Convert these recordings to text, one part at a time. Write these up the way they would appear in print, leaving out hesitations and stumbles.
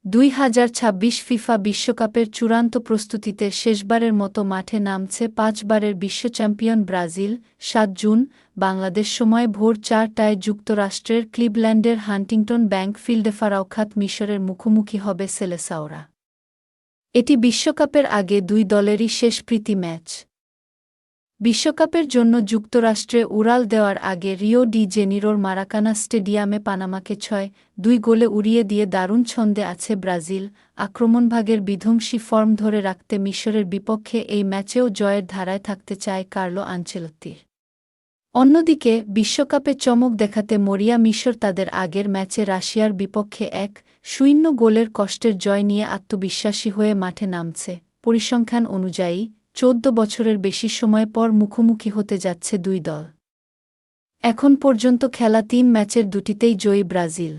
2026 FIFA বিশ্বকাপের চূড়ান্ত প্রস্তুতিতে শেষবারের মতো মাঠে নামছে পাঁচবারের বিশ্বচ্যাম্পিয়ন ব্রাজিল। ৭ জুন বাংলাদেশ সময় ভোর ৪টায় যুক্তরাষ্ট্রের ক্লিভল্যান্ডের হান্টিংটন ব্যাংক ফিল্ডে ফারাওখাত মিশরের মুখোমুখি হবে সেলেসাওরা। এটি বিশ্বকাপের আগে দুই দলেরই শেষ প্রীতি ম্যাচ। বিশ্বকাপের জন্য যুক্তরাষ্ট্রে উড়াল দেওয়ার আগে রিও ডি জেনিরোর মারাকানা স্টেডিয়ামে পানামাকে ৬-২ গোলে উড়িয়ে দিয়ে দারুণ ছন্দে আছে ব্রাজিল। আক্রমণভাগের বিধ্বংসী ফর্ম ধরে রাখতে মিশরের বিপক্ষে এই ম্যাচেও জয়ের ধারায় থাকতে চায় কার্লো আনচেলত্তির। অন্যদিকে বিশ্বকাপে চমক দেখাতে মরিয়া মিশর তাদের আগের ম্যাচে রাশিয়ার বিপক্ষে ১-০ গোলের কষ্টের জয় নিয়ে আত্মবিশ্বাসী হয়ে মাঠে নামছে। পরিসংখ্যান অনুযায়ী ১৪ বছরের বেশি সময় পর মুখোমুখি হতে যাচ্ছে দুই দল। এখন পর্যন্ত খেলা ৩ ম্যাচের দুটিতেই জয়ী ব্রাজিল।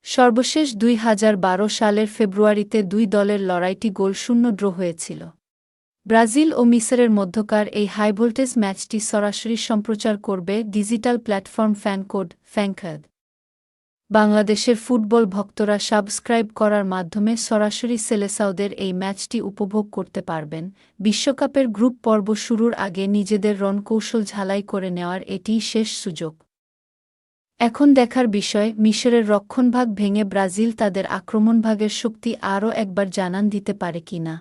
সর্বশেষ ২০১২ সালের ফেব্রুয়ারিতে দুই দলের লড়াইটি গোলশূন্য ড্র হয়েছিল। ব্রাজিল ও মিসরের মধ্যকার এই হাইভোল্টেজ ম্যাচটি সরাসরি সম্প্রচার করবে ডিজিটাল প্ল্যাটফর্ম ফ্যানকোড ফ্যানকাদ। বাংলাদেশের ফুটবল ভক্তরা সাবস্ক্রাইব করার মাধ্যমে সরাসরি সেলেসাওদের এই ম্যাচটি উপভোগ করতে পারবেন। বিশ্বকাপের গ্রুপ পর্ব শুরুর আগে নিজেদের রণকৌশল ঝালাই করে নেওয়ার এটিই শেষ সুযোগ। এখন দেখার বিষয়, মিশরের রক্ষণভাগ ভেঙে ব্রাজিল তাদের আক্রমণভাগের শক্তি আরও একবার জানান দিতে পারে কিনা।